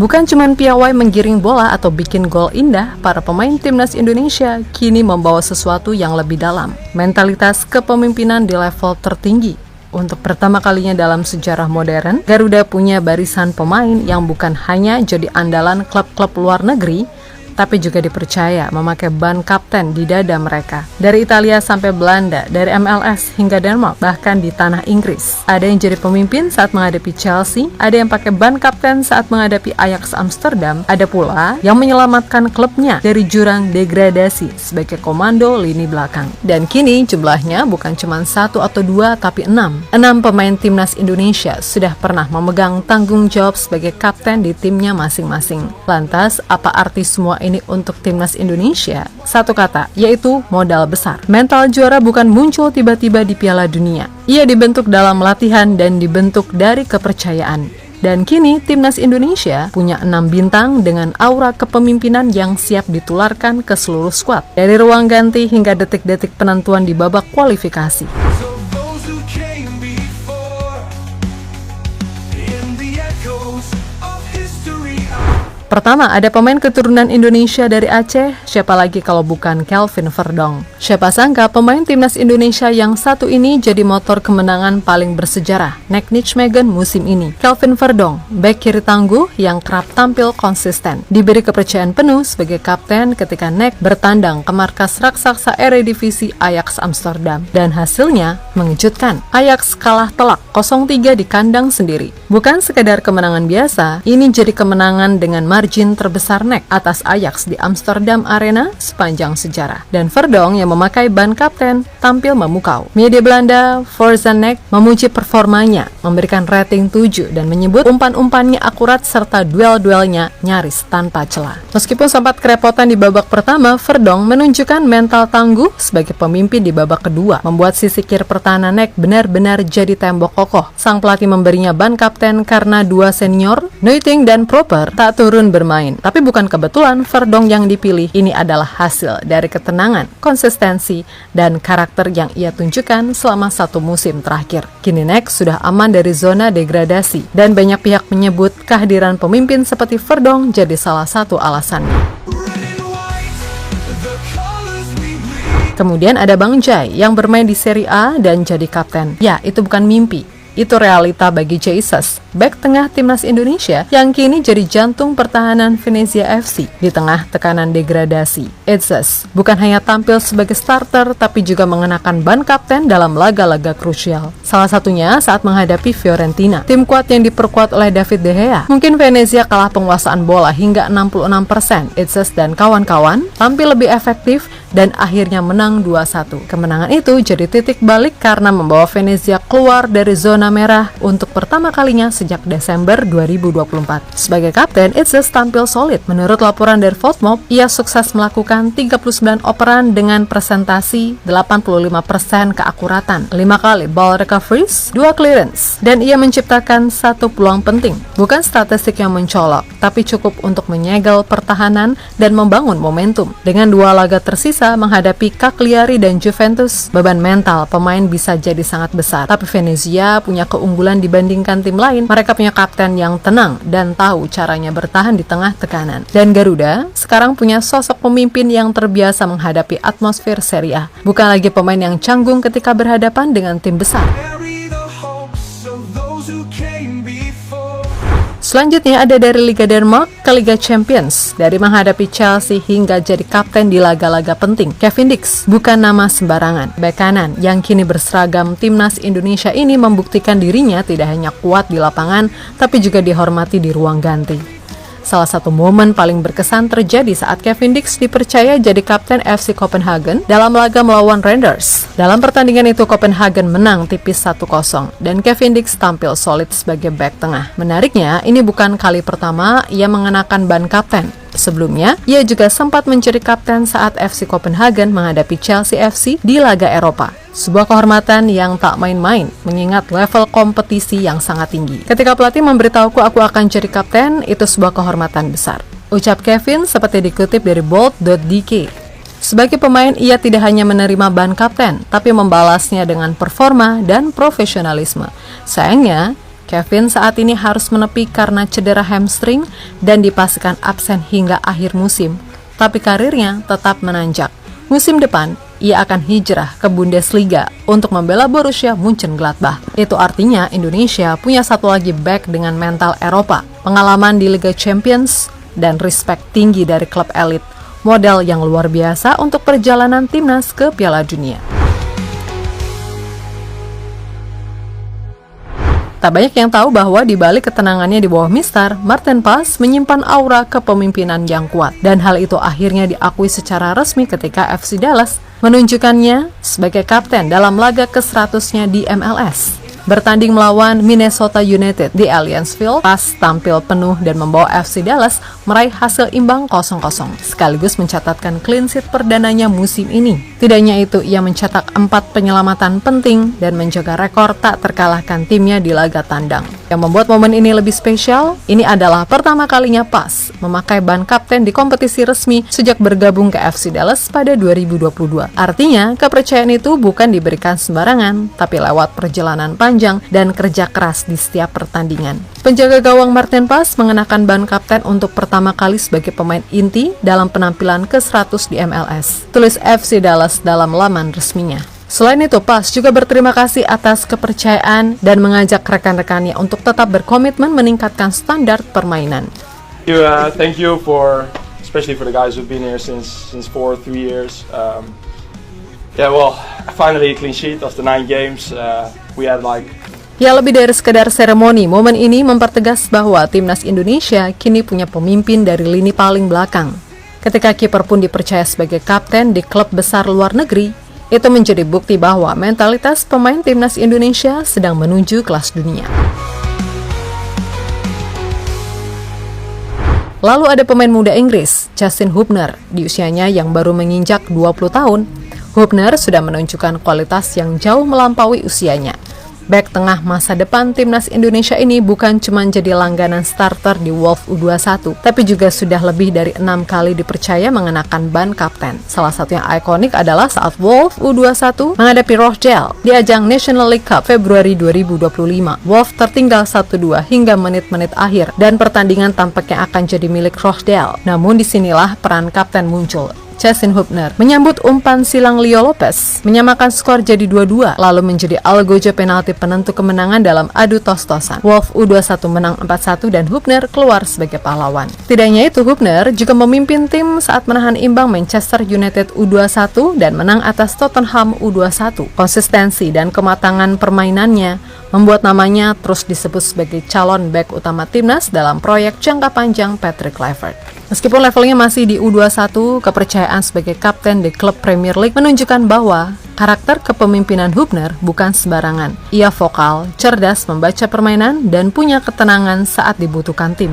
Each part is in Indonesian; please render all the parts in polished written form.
Bukan cuma piawai menggiring bola atau bikin gol indah, para pemain timnas Indonesia kini membawa sesuatu yang lebih dalam, mentalitas kepemimpinan di level tertinggi. Untuk pertama kalinya dalam sejarah modern, Garuda punya barisan pemain yang bukan hanya jadi andalan klub-klub luar negeri, tapi juga dipercaya memakai ban kapten di dada mereka. Dari Italia sampai Belanda, dari MLS hingga Denmark, bahkan di tanah Inggris. Ada yang jadi pemimpin saat menghadapi Chelsea, ada yang pakai ban kapten saat menghadapi Ajax Amsterdam, ada pula yang menyelamatkan klubnya dari jurang degradasi sebagai komando lini belakang. Dan kini jumlahnya bukan cuma 1 atau 2, tapi 6. 6 pemain timnas Indonesia sudah pernah memegang tanggung jawab sebagai kapten di timnya masing-masing. Lantas, apa arti semua ini untuk timnas Indonesia? Satu kata, yaitu modal besar. Mental juara bukan muncul tiba-tiba di Piala Dunia. Ia dibentuk dalam latihan dan dibentuk dari kepercayaan. Dan kini timnas Indonesia punya 6 bintang dengan aura kepemimpinan yang siap ditularkan ke seluruh skuad, dari ruang ganti hingga detik-detik penentuan di babak kualifikasi. Pertama, ada pemain keturunan Indonesia dari Aceh, siapa lagi kalau bukan Kelvin Verdong. Siapa sangka pemain timnas Indonesia yang satu ini jadi motor kemenangan paling bersejarah Nek Nijmegen musim ini. Kelvin Verdong, bek kiri tangguh yang kerap tampil konsisten, diberi kepercayaan penuh sebagai kapten ketika Nek bertandang ke markas raksasa Eredivisie Ajax Amsterdam. Dan hasilnya mengejutkan. Ajax kalah telak 0-3 di kandang sendiri. Bukan sekedar kemenangan biasa, ini jadi kemenangan dengan margin terbesar Nek atas Ajax di Amsterdam Arena sepanjang sejarah. Dan Verdong yang memakai ban kapten tampil memukau. Media Belanda, Forza Nek, memuji performanya, memberikan rating 7 dan menyebut umpan-umpannya akurat serta duel-duelnya nyaris tanpa celah. Meskipun sempat kerepotan di babak pertama, Verdong menunjukkan mental tangguh sebagai pemimpin di babak kedua, membuat sisi kiri pertahanan Nek benar-benar jadi tembok kokoh. Sang pelatih memberinya ban kapten karena dua senior, Nuiting dan Proper, tak turun bermain. Tapi bukan kebetulan Verdong yang dipilih. Ini adalah hasil dari ketenangan, konsistensi, dan karakter yang ia tunjukkan selama 1 musim terakhir. Kini Nek sudah aman dari zona degradasi, dan banyak pihak menyebut kehadiran pemimpin seperti Verdong jadi salah satu alasannya. Kemudian ada Bang Jai yang bermain di Serie A dan jadi kapten. Ya, itu bukan mimpi. Itu realita bagi Jesus, bek tengah timnas Indonesia yang kini jadi jantung pertahanan Venezia FC di tengah tekanan degradasi. Jesus bukan hanya tampil sebagai starter, tapi juga mengenakan ban kapten dalam laga-laga krusial. Salah satunya saat menghadapi Fiorentina, tim kuat yang diperkuat oleh David De Gea. Mungkin Venezia kalah penguasaan bola hingga 66%. Jesus dan kawan-kawan tampil lebih efektif dan akhirnya menang 2-1. Kemenangan itu jadi titik balik karena membawa Venezia keluar dari zona merah untuk pertama kalinya sejak Desember 2024. Sebagai kapten, Itzes tampil solid. Menurut laporan dari Voltmob, ia sukses melakukan 39 operan dengan presentasi 85% keakuratan, 5 kali ball recoveries, 2 clearance, dan ia menciptakan 1 peluang penting. Bukan statistik yang mencolok, tapi cukup untuk menyegel pertahanan dan membangun momentum. Dengan 2 laga tersisa menghadapi Cagliari dan Juventus, beban mental pemain bisa jadi sangat besar. Tapi Venezia punya keunggulan dibandingkan tim lain. Mereka punya kapten yang tenang dan tahu caranya bertahan di tengah tekanan. Dan Garuda sekarang punya sosok pemimpin yang terbiasa menghadapi atmosfer Serie A. Bukan lagi pemain yang canggung ketika berhadapan dengan tim besar. Selanjutnya ada dari Liga Denmark ke Liga Champions. Dari menghadapi Chelsea hingga jadi kapten di laga-laga penting, Kevin Dix bukan nama sembarangan. Bek kanan yang kini berseragam timnas Indonesia ini membuktikan dirinya tidak hanya kuat di lapangan, tapi juga dihormati di ruang ganti. Salah satu momen paling berkesan terjadi saat Kevin Dix dipercaya jadi kapten FC Copenhagen dalam laga melawan Rangers. Dalam pertandingan itu Copenhagen menang tipis 1-0 dan Kevin Dix tampil solid sebagai bek tengah. Menariknya, ini bukan kali pertama ia mengenakan ban kapten. Sebelumnya, ia juga sempat menjadi kapten saat FC Copenhagen menghadapi Chelsea FC di laga Eropa. Sebuah kehormatan yang tak main-main, mengingat level kompetisi yang sangat tinggi. Ketika pelatih memberitahuku aku akan jadi kapten, itu sebuah kehormatan besar. Ucap Kevin seperti dikutip dari bold.dk. Sebagai pemain, ia tidak hanya menerima ban kapten, tapi membalasnya dengan performa dan profesionalisme. Sayangnya, Kevin saat ini harus menepi karena cedera hamstring dan dipastikan absen hingga akhir musim. Tapi karirnya tetap menanjak. Musim depan, ia akan hijrah ke Bundesliga untuk membela Borussia Mönchengladbach. Itu artinya Indonesia punya satu lagi bek dengan mental Eropa, pengalaman di Liga Champions, dan respect tinggi dari klub elit. Modal yang luar biasa untuk perjalanan timnas ke Piala Dunia. Tak banyak yang tahu bahwa di balik ketenangannya di bawah Mister, Marten Pas menyimpan aura kepemimpinan yang kuat. Dan hal itu akhirnya diakui secara resmi ketika FC Dallas menunjukkannya sebagai kapten dalam laga ke-100-nya di MLS. Bertanding melawan Minnesota United di Allianz Field, Pas tampil penuh dan membawa FC Dallas meraih hasil imbang 0-0, sekaligus mencatatkan clean sheet perdananya musim ini. Tidak hanya itu, ia mencetak 4 penyelamatan penting dan menjaga rekor tak terkalahkan timnya di laga tandang. Yang membuat momen ini lebih spesial, ini adalah pertama kalinya Pas memakai ban kapten di kompetisi resmi sejak bergabung ke FC Dallas pada 2022. Artinya, kepercayaan itu bukan diberikan sembarangan, tapi lewat perjalanan panjang dan kerja keras di setiap pertandingan. Penjaga gawang Marten Pas mengenakan ban kapten untuk pertama kali sebagai pemain inti dalam penampilan ke-100 di MLS. Tulis FC Dallas dalam laman resminya. Selain itu, Pas juga berterima kasih atas kepercayaan dan mengajak rekan-rekannya untuk tetap berkomitmen meningkatkan standar permainan. Thank you for, especially for the guys who've been here since 3 years. Finally a clean sheet after 9 games. Ya, lebih dari sekedar seremoni, momen ini mempertegas bahwa timnas Indonesia kini punya pemimpin dari lini paling belakang. Ketika kiper pun dipercaya sebagai kapten di klub besar luar negeri, itu menjadi bukti bahwa mentalitas pemain timnas Indonesia sedang menuju kelas dunia. Lalu ada pemain muda Inggris, Justin Hubner, di usianya yang baru menginjak 20 tahun. Hubner sudah menunjukkan kualitas yang jauh melampaui usianya. Bek tengah masa depan timnas Indonesia ini bukan cuma jadi langganan starter di Wolves U21, tapi juga sudah lebih dari 6 kali dipercaya mengenakan ban kapten. Salah satu yang ikonik adalah saat Wolves U21 menghadapi Rochdale di ajang National League Cup Februari 2025. Wolves tertinggal 1-2 hingga menit-menit akhir dan pertandingan tampaknya akan jadi milik Rochdale. Namun disinilah peran kapten muncul. Justin Hubner menyambut umpan silang Leo Lopez, menyamakan skor jadi 2-2, lalu menjadi algojo penalti penentu kemenangan dalam adu tos-tosan. Wolves U21 menang 4-1 dan Hubner keluar sebagai pahlawan. Tidak hanya itu, Hubner juga memimpin tim saat menahan imbang Manchester United U21 dan menang atas Tottenham U21. Konsistensi dan kematangan permainannya membuat namanya terus disebut sebagai calon bek utama timnas dalam proyek jangka panjang Patrick Kluivert. Meskipun levelnya masih di U21, kepercayaan sebagai kapten di klub Premier League menunjukkan bahwa karakter kepemimpinan Hubner bukan sembarangan. Ia vokal, cerdas membaca permainan, dan punya ketenangan saat dibutuhkan tim.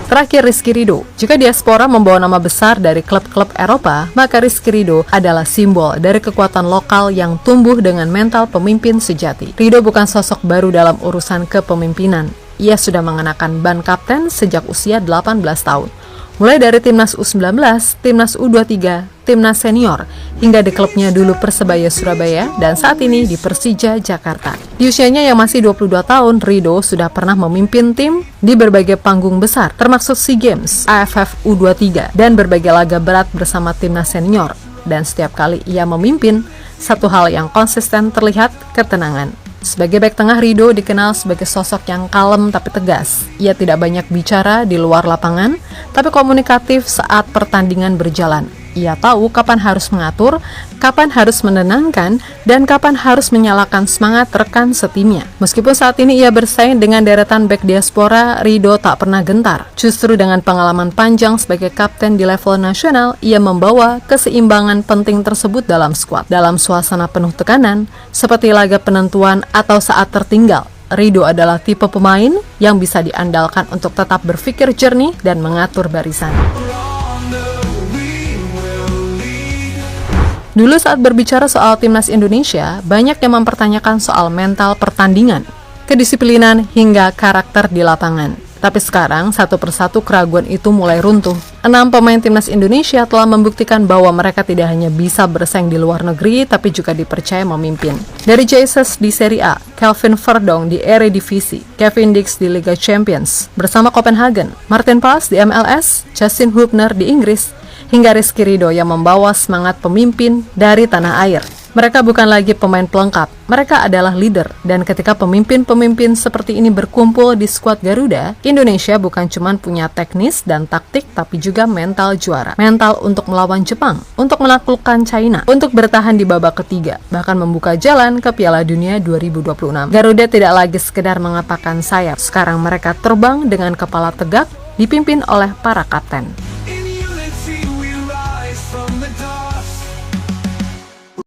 Terakhir, Rizky Ridho. Jika diaspora membawa nama besar dari klub-klub Eropa, maka Rizky Ridho adalah simbol dari kekuatan lokal yang tumbuh dengan mental pemimpin sejati. Ridho bukan sosok baru dalam urusan kepemimpinan. Ia sudah mengenakan ban kapten sejak usia 18 tahun. Mulai dari timnas U19, timnas U23, timnas senior, hingga di klubnya dulu Persebaya Surabaya, dan saat ini di Persija Jakarta. Di usianya yang masih 22 tahun, Ridho sudah pernah memimpin tim di berbagai panggung besar, termasuk SEA Games, AFF U23, dan berbagai laga berat bersama timnas senior. Dan setiap kali ia memimpin, satu hal yang konsisten terlihat, ketenangan. Sebagai bek tengah, Ridho dikenal sebagai sosok yang kalem tapi tegas. Ia tidak banyak bicara di luar lapangan, tapi komunikatif saat pertandingan berjalan. Ia tahu kapan harus mengatur, kapan harus menenangkan, dan kapan harus menyalakan semangat rekan setimnya. Meskipun saat ini ia bersaing dengan deretan bek diaspora, Ridho tak pernah gentar. Justru dengan pengalaman panjang sebagai kapten di level nasional, ia membawa keseimbangan penting tersebut dalam skuad. Dalam suasana penuh tekanan, seperti laga penentuan atau saat tertinggal, Ridho adalah tipe pemain yang bisa diandalkan untuk tetap berpikir jernih dan mengatur barisan. Dulu saat berbicara soal timnas Indonesia, banyak yang mempertanyakan soal mental pertandingan, kedisiplinan, hingga karakter di lapangan. Tapi sekarang, satu persatu keraguan itu mulai runtuh. 6 pemain timnas Indonesia telah membuktikan bahwa mereka tidak hanya bisa bersaing di luar negeri, tapi juga dipercaya memimpin. Dari Jesus di Serie A, Kelvin Verdong di Eredivisie, Kevin Dix di Liga Champions, bersama Copenhagen, Martin Paes di MLS, Justin Hubner di Inggris, hingga Rizky Ridho yang membawa semangat pemimpin dari tanah air. Mereka bukan lagi pemain pelengkap, mereka adalah leader. Dan ketika pemimpin-pemimpin seperti ini berkumpul di skuad Garuda, Indonesia bukan cuma punya teknis dan taktik, tapi juga mental juara. Mental untuk melawan Jepang, untuk menaklukkan China, untuk bertahan di babak ketiga, bahkan membuka jalan ke Piala Dunia 2026. Garuda tidak lagi sekedar mengepakkan sayap, sekarang mereka terbang dengan kepala tegak, dipimpin oleh para kapten.